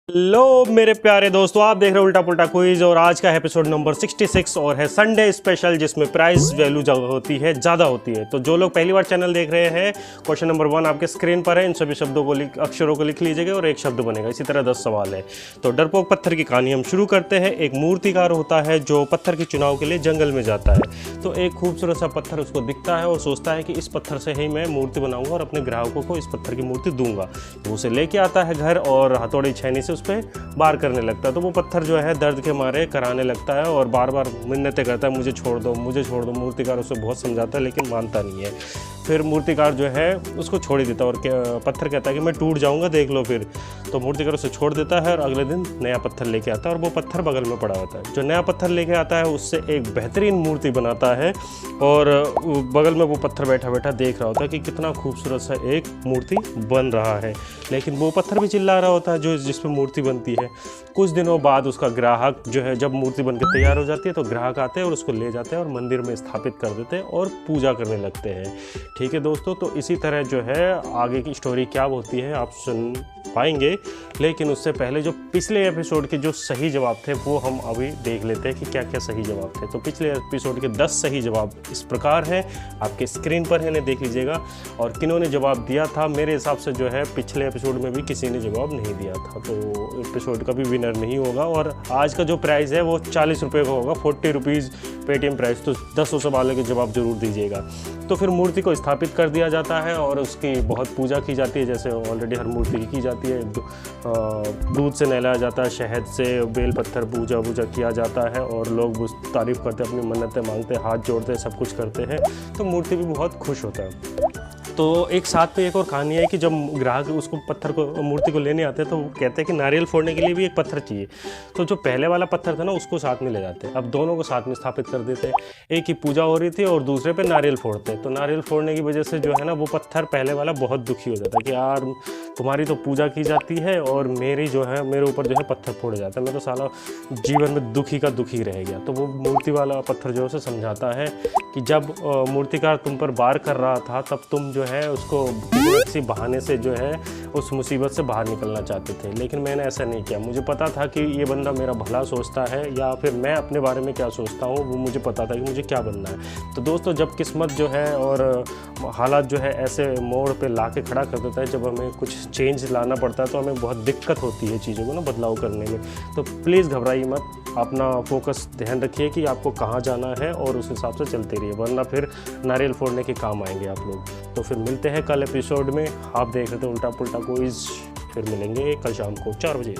Hello मेरे प्यारे दोस्तों, आप देख रहे हो उल्टा पुल्टा क्विज और आज का एपिसोड नंबर 66 और है संडे स्पेशल, जिसमें प्राइस वैल्यू ज़्यादा होती है। तो जो लोग पहली बार चैनल देख रहे हैं, क्वेश्चन नंबर 1 आपके स्क्रीन पर है। इन सभी शब्दों को अक्षरों को लिख लीजिएगा और एक शब्द बनेगा। इसी तरह 10 सवाल है। तो डरपोक पत्थर की कहानी हम शुरू करते हैं। एक मूर्तिकार होता है जो पत्थर के चुनाव के लिए जंगल में जाता है। तो एक खूबसूरत सा पत्थर उसको दिखता है और सोचता है कि इस पत्थर से ही मैं मूर्ति बनाऊंगा और अपने ग्राहकों को इस पत्थर की मूर्ति दूंगा। तो उसे लेके आता है घर और हथौड़ी छेनी से उस पर बार करने लगता है। तो वो पत्थर जो है दर्द के मारे कराने लगता है और बार बार मिन्नतें करता है, मुझे छोड़ दो, मुझे छोड़ दो। मूर्तिकार उसे बहुत समझाता है लेकिन मानता नहीं है। फिर मूर्तिकार जो है उसको छोड़ ही देता है और पत्थर कहता है कि मैं टूट जाऊंगा, देख लो फिर। तो मूर्तिकार उसे छोड़ देता है और अगले दिन नया पत्थर लेके आता है और वो पत्थर बगल में पड़ा होता है। जो नया पत्थर लेके आता है उससे एक बेहतरीन मूर्ति बनाता है और बगल में वो पत्थर बैठा बैठा देख रहा होता है कि कितना खूबसूरत सा एक मूर्ति बन रहा है। लेकिन वो पत्थर भी चिल्ला रहा होता है जो जिस पे मूर्ति बनती है। कुछ दिनों बाद उसका ग्राहक जो है, जब मूर्ति बनकर तैयार हो जाती है तो ग्राहक आते हैं और उसको ले जाते हैं और मंदिर में स्थापित कर देते हैं और पूजा करने लगते हैं। ठीक है दोस्तों, तो इसी तरह जो है आगे की स्टोरी क्या होती है आप सुन पाएंगे। लेकिन उससे पहले जो पिछले एपिसोड के जो सही जवाब थे वो हम अभी देख लेते हैं कि क्या क्या सही जवाब थे। तो पिछले एपिसोड के 10 सही जवाब इस प्रकार हैं, आपके स्क्रीन पर है, इन्हें देख लीजिएगा। और किन्होंने जवाब दिया था, मेरे हिसाब से जो है पिछले एपिसोड में भी किसी ने जवाब नहीं दिया था, तो एपिसोड का भी विनर नहीं होगा। और आज का जो प्राइस है वो 40 रुपये का होगा, 40 रुपीज़ पेटीएम प्राइस। तो 10 सवालों के जवाब जरूर दीजिएगा। तो फिर मूर्ति को स्थापित कर दिया जाता है और उसकी बहुत पूजा की जाती है, जैसे ऑलरेडी हर मूर्ति की जाती है। दूध से नहलाया जाता है, शहद से, बेल पत्थर पूजा किया जाता है और लोग तारीफ़ करते हैं, अपनी मन्नतें मांगते हैं, हाथ जोड़ते हैं, सब कुछ करते हैं। तो मूर्ति भी बहुत खुश होता है। तो एक साथ में एक और कहानी है कि जब ग्राहक उसको पत्थर को मूर्ति को लेने आते हैं तो वो कहते हैं कि नारियल फोड़ने के लिए भी एक पत्थर चाहिए। तो जो पहले वाला पत्थर था ना उसको साथ में ले जाते हैं, अब दोनों को साथ में स्थापित कर देते हैं। एक की पूजा हो रही थी और दूसरे पे नारियल फोड़ते हैं। तो नारियल फोड़ने की वजह से जो है ना वो पत्थर पहले वाला बहुत दुखी हो जाता है कि यार तुम्हारी तो पूजा की जाती है और मेरे ऊपर जो है पत्थर फोड़े जाता है, मैं तो साला जीवन में दुखी का दुखी रह गया। तो वो मूर्ति वाला पत्थर जो है उसे समझाता है कि जब मूर्तिकार तुम पर वार कर रहा था तब तुम जो है उसको किसी बहाने से जो है उस मुसीबत से बाहर निकलना चाहते थे, लेकिन मैंने ऐसा नहीं किया। मुझे पता था कि ये बंदा मेरा भला सोचता है या फिर मैं अपने बारे में क्या सोचता हूँ वो मुझे पता था कि मुझे क्या बनना है। तो दोस्तों, जब किस्मत जो है और हालात जो है ऐसे मोड़ पे ला के खड़ा कर देता है, जब हमें कुछ चेंज लाना पड़ता है तो हमें बहुत दिक्कत होती है चीज़ों को ना बदलाव करने में। तो प्लीज़ घबराइए मत, अपना फोकस ध्यान रखिए कि आपको कहाँ जाना है और उस हिसाब से चलते रहिए, वरना फिर नारियल फोड़ने के काम आएंगे आप लोग। तो फिर मिलते हैं कल एपिसोड में। आप देख रहे थे उल्टा पुल्टा क्विज, फिर मिलेंगे कल शाम को 4 बजे।